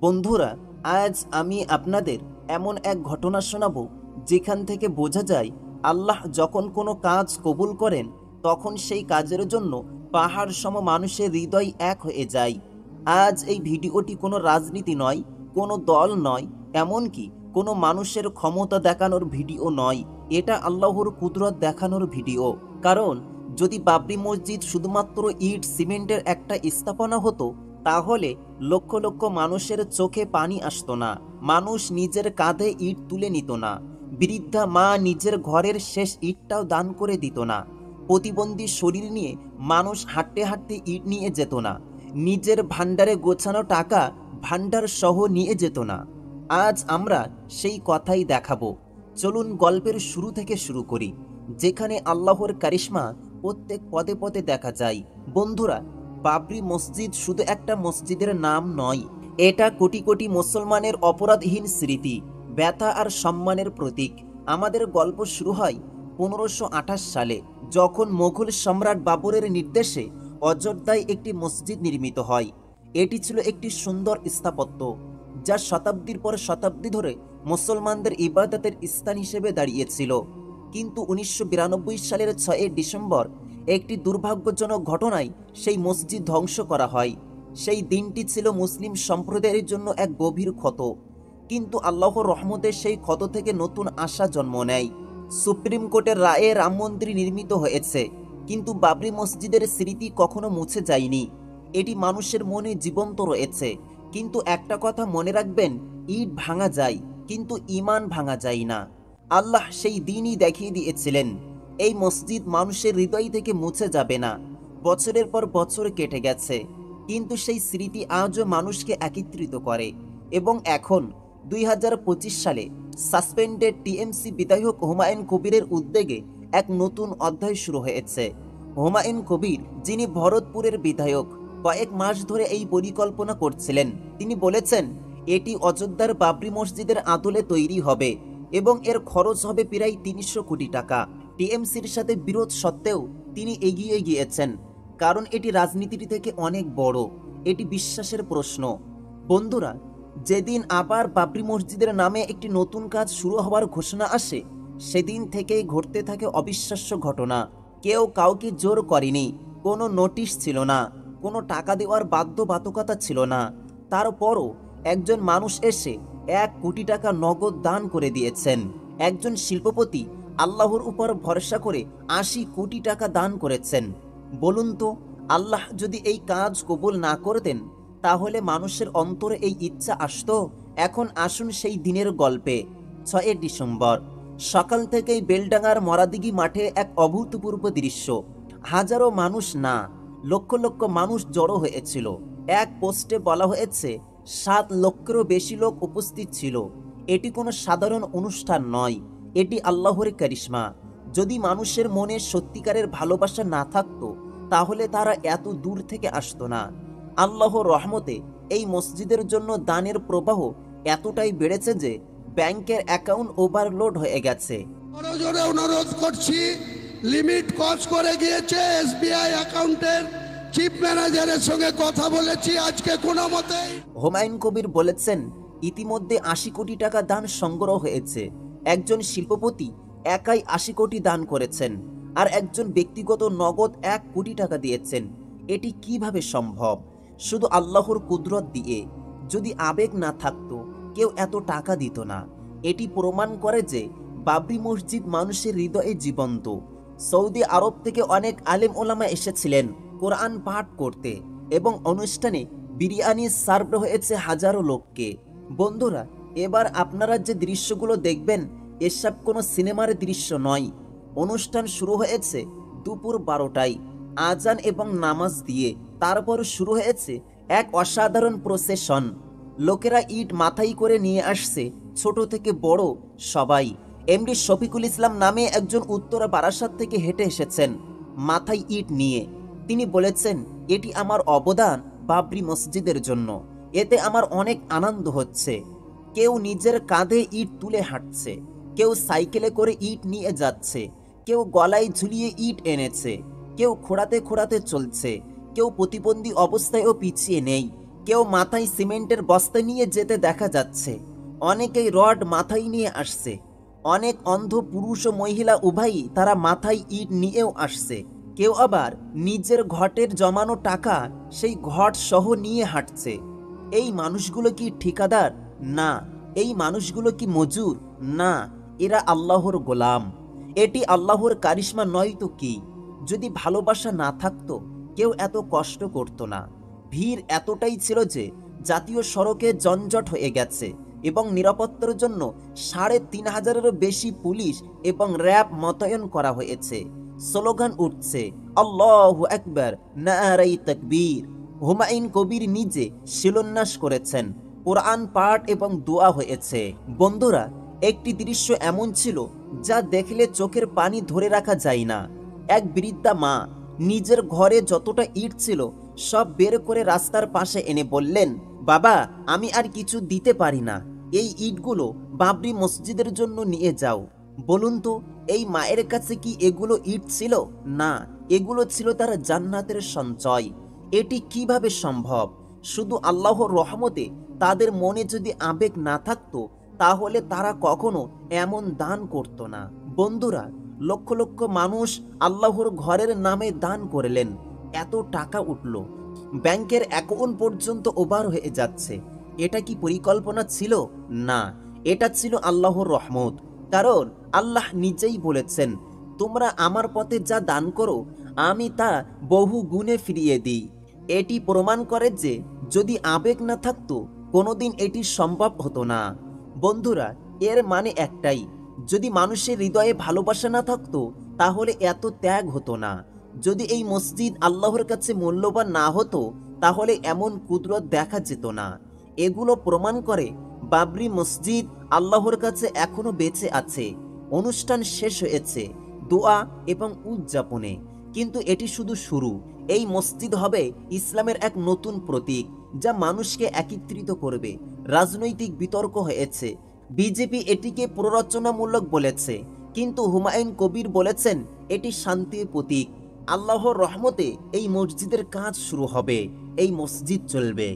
বন্ধুরা, আজ আমি আপনাদের এমন এক ঘটনা শোনাবো যেখান থেকে বোঝা যায় আল্লাহ যখন কোনো কাজ কবুল করেন তখন সেই কাজের জন্য পাহাড় সম মানুষের হৃদয় এক হয়ে যায়। আজ এই ভিডিওটি কোনো রাজনীতি নয়, কোনো দল নয়, এমনকি কোনো মানুষের ক্ষমতা দেখানোর ভিডিও নয়। এটা আল্লাহর কুদরত দেখানোর ভিডিও। কারণ যদি বাবরি মসজিদ শুধুমাত্র ইট সিমেন্টের একটা স্থাপনা হতো তাহলে লক্ষ লক্ষ মানুষের চোখে পানি আসতো না, মানুষ নিজের কাঁধে ইট তুলে নিত না, বৃদ্ধা মা নিজের ঘরের শেষ ইটটাও দান করে দিত না, প্রতিবন্ধী শরীর নিয়ে মানুষ হাঁটতে হাঁটতে ইট নিয়ে যেত না, নিজের ভান্ডারে গোছানো টাকা ভান্ডার সহ নিয়ে যেত না। আজ আমরা সেই কথাই দেখাবো। চলুন গল্পের শুরু থেকে শুরু করি, যেখানে আল্লাহর কারিশমা প্রত্যেক পদে পদে দেখা যায়। বন্ধুরা, বাবরি মসজিদ শুধু একটা মসজিদের নাম নয়, এটা কোটি কোটি মুসলমানের অপরাধহীন স্মৃতি, ব্যথা আর সম্মানের প্রতীক। আমাদের গল্প শুরু হয় 1528 সালে, যখন মোগল সম্রাট বাবরের নির্দেশে অযোধ্যায় একটি মসজিদ নির্মিত হয়। এটি ছিল একটি সুন্দর স্থাপত্য যা শতাব্দীর পর শতাব্দী ধরে মুসলমানদের ইবাদতের স্থান হিসেবে দাঁড়িয়েছিল। কিন্তু 1992 সালের 6 ডিসেম্বর একটি দুর্ভাগ্যজনক ঘটনায় সেই মসজিদ ধ্বংস করা হয়। সেই দিনটি ছিল মুসলিম সম্প্রদায়ের জন্য এক গভীর ক্ষত, কিন্তু আল্লাহর রহমতে সেই ক্ষত থেকে নতুন আশা জন্ম নেয়। সুপ্রিম কোর্টের রায়ে রাম মন্দির নির্মিত হয়েছে, কিন্তু বাবরি মসজিদের স্মৃতি কখনো মুছে যায়নি। এটি মানুষের মনে জীবন্ত রয়েছে। কিন্তু একটা কথা মনে রাখবেন, ইট ভাঙা যায় কিন্তু ঈমান ভাঙা যায় না। আল্লাহ সেই দিনই দেখিয়ে দিয়েছিলেন এই মসজিদ মানুষের হৃদয় থেকে মুছে যাবে না। বছরের পর বছর কেটে গেছে, কিন্তু সেই স্মৃতি আজও মানুষকে একত্রিত করে। এবং এখন 2025 সালে সাসপেন্ডেড টিএমসি বিধায়ক হুমায়ুন কবিরের উদ্যোগে এক নতুন অধ্যায় শুরু হয়েছে। হুমায়ুন কবির, যিনি ভরতপুরের বিধায়ক, কয়েক মাস ধরে এই পরিকল্পনা করছিলেন। তিনি বলেছেন এটি অযোধ্যার বাবরি মসজিদের আদলে তৈরি হবে এবং এর খরচ হবে প্রায় 300 কোটি টাকা। টিএমসির সাথে বিরোধ সত্ত্বেও তিনি এগিয়ে গিয়েছেন, কারণ এটি রাজনীতি থেকে অনেক বড়, এটি বিশ্বাসের প্রশ্ন। বন্ধুরা, যেদিন আবার বাবরি মসজিদের নামে একটি নতুন কাজ শুরু হওয়ার ঘোষণা আসে, সেদিন থেকেই ঘটতে থাকে অবিশ্বাস্য ঘটনা। কেউ কাউকে জোর করেনি, কোনো নোটিশ ছিল না, কোনো টাকা দেওয়ার বাধ্যবাধকতা ছিল না। তারপরও একজন মানুষ এসে 1 কোটি টাকা নগদ দান করে দিয়েছেন। একজন শিল্পপতি আল্লাহর উপর ভরসা করে 80 কোটি টাকা দান করেছেন। বলুন তো, আল্লাহ যদি এই কাজ কবুল না করতেন তাহলে মানুষের অন্তরে এই ইচ্ছা আসতো? এখন আসুন সেই দিনের গল্পে। 6 ডিসেম্বর সকাল থেকেই বেলডাঙ্গার মরাদিঘি মাঠে এক অভূতপূর্ব দৃশ্য। হাজারো মানুষ না, লক্ষ লক্ষ মানুষ জড়ো হয়েছিল। এক পোস্টে বলা হয়েছে 7 লক্ষেরও বেশি লোক উপস্থিত ছিল। এটি কোনো সাধারণ অনুষ্ঠান নয়, এটি আল্লাহর কারিশমা। যদি মানুষের মনে সত্যিকারের ভালোবাসা না থাকতো তাহলে তারা এত দূর থেকে আসতো না। আল্লাহর রহমতে এই মসজিদের জন্য দানের প্রবাহ এতটাই বেড়েছে যে ব্যাংকের অ্যাকাউন্ট ওভারলোড হয়ে গেছে। জোরে অনুরোধ করছি, লিমিট ক্রস করে গিয়েছে। এসবিআই অ্যাকাউন্টের চিফ ম্যানেজারের সঙ্গে কথা বলেছি, আজকে কোনো মতেই। হুমায়ুন কবির বলেছেন ইতিমধ্যে 80 কোটি টাকা দান সংগ্রহ হয়েছে। একজন শিল্পপতি একাই 80 কোটি দান করেছেন, আর একজন ব্যক্তিগত নগদ 1 কোটি টাকা দিয়েছেন। এটি কিভাবে সম্ভব? শুধু আল্লাহর কুদরত দিয়ে। যদি আবেগ না থাকতো কেউ এত টাকা দিত না। এটি প্রমাণ করে যে বাবরি মসজিদ মানুষের হৃদয়ে জীবন্ত। সৌদি আরব থেকে অনেক আলেম ওলামা এসেছিলেন কোরআন পাঠ করতে, এবং অনুষ্ঠানে বিরিয়ানি সার্ভ হয়েছে হাজারো লোককে। বন্ধুরা, এবার আপনারা যে দৃশ্যগুলো দেখবেন এসব কোনো সিনেমার দৃশ্য নয়। অনুষ্ঠান শুরু হয়েছে দুপুর 12টায় আজান এবং নামাজ দিয়ে। তারপর শুরু হয়েছে এক অসাধারণ প্রসেশন। লোকেরা ইট মাথায় করে নিয়ে আসছে, ছোট থেকে বড় সবাই। এমডি শফিকুল ইসলাম নামে একজন উত্তরা বারাসাত থেকে হেঁটে এসেছেন মাথায় ইট নিয়ে। তিনি বলেছেন এটি আমার অবদান বাবরি মসজিদের জন্য, এতে আমার অনেক আনন্দ হচ্ছে। কেউ নিজের কাঁধে ইট তুলে হাঁটছে, কেউ সাইকেলে করে ইট নিয়ে যাচ্ছে, কেউ গলায় ঝুলিয়ে ইট এনেছে, কেউ খোঁড়াতে খোঁড়াতে চলছে, কেউ প্রতিবন্ধী অবস্থায়ও পিছিয়ে নেই, কেউ মাথায় সিমেন্টের বস্তা নিয়ে যেতে দেখা যাচ্ছে, অনেকেই রড মাথায় নিয়ে আসছে, অনেক অন্ধ পুরুষ ও মহিলা উভয়ই তারা মাথায় ইট নিয়েও আসছে। কেউ আবার নিজের ঘটের জমানো টাকা সেই ঘট সহ নিয়ে হাঁটছে। এই মানুষগুলো কি ঠিকাদার? না। এই মানুষগুলো কি মজুর? না, এরা আল্লাহর গোলাম। এটি আল্লাহর কারিশমা নয় তো কি? যদি ভালোবাসা না থাকতো কেউ এত কষ্ট করত না। ভিড় এতটাই ছিল যে জাতীয় সড়কে যানজট হয়ে গেছে এবং নিরাপত্তার জন্য ৩৫০০-এরও বেশি পুলিশ এবং র্যাব মোতায়েন করা হয়েছে। স্লোগান উঠছে, আল্লাহু আকবার, নারায়ে তাকবীর। হুমায়ুন কবির নিজে শিলান্যাস করেছেন, কোরআন পাঠ এবং দোয়া হয়েছে। বন্ধুরা, একটি দৃশ্য এমন ছিল যা দেখলে চোখের পানি ধরে রাখা যায় না। এক বৃদ্ধা মা নিজের ঘরে যতটা ইট ছিল সব বের করে রাস্তার পাশে এনে বললেন, বাবা, আমি আর কিছু দিতে পারি না, এই ইটগুলো বাবরি মসজিদের জন্য নিয়ে যাও। বলুন তো, এই মায়ের কাছে কি এগুলো ইট ছিল? না, এগুলো ছিল তার জান্নাতের সঞ্চয়। এটি কিভাবে সম্ভব? শুধু আল্লাহর রহমতে তাদের মনে যদি আবেগ না থাকতো তাহলে তারা কখনো এমন দান করত না। বন্ধুরা, লক্ষ লক্ষ মানুষ আল্লাহর ঘরের নামে দান করলেন, এত টাকা উঠল, ব্যাংকের অ্যাকাউন্ট পর্যন্ত ওভার হয়ে যাচ্ছে। এটা কি পরিকল্পনা ছিল? না, এটা ছিল আল্লাহর রহমত। কারণ আল্লাহ নিজেই বলেছেন, তোমরা আমার পথে যা দান করো আমি তা বহু গুণে ফিরিয়ে দিই। এটি প্রমাণ করে যে যদি আবেগ না থাকতো কোনোদিন এটি সম্ভব হতো না। বন্ধুরা, এর মানে একটাই, যদি মানুষের হৃদয়ে ভালোবাসা না থাকতো তাহলে এত ত্যাগ হতো না। যদি এই মসজিদ আল্লাহর কাছে মূল্যবান না হতো তাহলে এমন কুদরত দেখা যেত না। এগুলো প্রমাণ করে বাবরি মসজিদ আল্লাহর কাছে এখনো বেঁচে আছে। অনুষ্ঠান শেষ হয়েছে দোয়া এবং উদযাপনে, কিন্তু এটি শুধু শুরু। এই মসজিদ হবে ইসলামের এক নতুন প্রতীক যা মানুষকে একত্রিত করবে। রাজনৈতিক বিতর্ক হয়েছে, বিজেপি এটিকে প্ররোচনামূলক বলেছে, কিন্তু হুমায়ুন কবির বলেছেন এটি শান্তির প্রতীক। আল্লাহর রহমতে এই মসজিদের কাজ শুরু হবে, এই মসজিদ চলবে।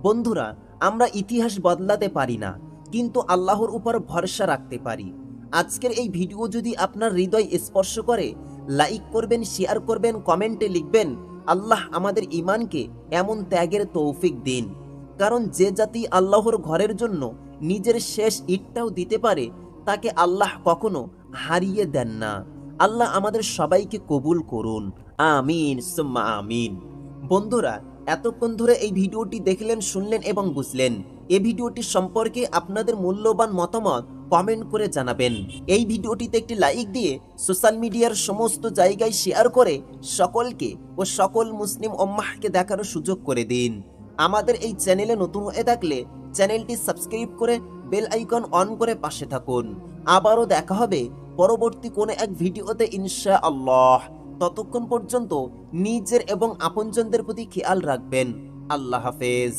বন্ধুরা, আমরা ইতিহাস বদলাতে পারি না, কিন্তু আল্লাহর উপর ভরসা রাখতে পারি। আজকের এই ভিডিও যদি আপনার হৃদয় স্পর্শ করে, লাইক করবেন, শেয়ার করবেন, কমেন্টে লিখবেন, আল্লাহ আমাদের ঈমানকে এমন ত্যাগের তৌফিক দিন। কারণ যে জাতি আল্লাহর ঘরের জন্য নিজের শেষ ইটটাও দিতে পারে তাকে আল্লাহ কখনো হারিয়ে দেন না। আল্লাহ আমাদের সবাইকে কবুল করুন, আমিন সুম্মা আমিন। বন্ধুরা, এতক্ষণ ধরে এই ভিডিওটি দেখলেন, শুনলেন এবং বুঝলেন। এই ভিডিওটি সম্পর্কে আপনাদের মূল্যবান মতামত কমেন্ট করে জানাবেন। এই ভিডিওটিতে একটি লাইক দিয়ে সোশ্যাল মিডিয়ার সমস্ত জায়গায় শেয়ার করে সকলকে ও সকল মুসলিম উম্মাহকে দেখার সুযোগ করে দিন। আমাদের এই চ্যানেলে নতুন হয়ে থাকলে চ্যানেলটি সাবস্ক্রাইব করে বেল আইকন অন করে পাশে থাকুন। আবারও দেখা হবে পরবর্তী কোনো এক ভিডিওতে ইনশাআল্লাহ। ততক্ষণ পর্যন্ত নিজের এবং আপনজনদের প্রতি খেয়াল রাখবেন। আল্লাহ হাফেজ।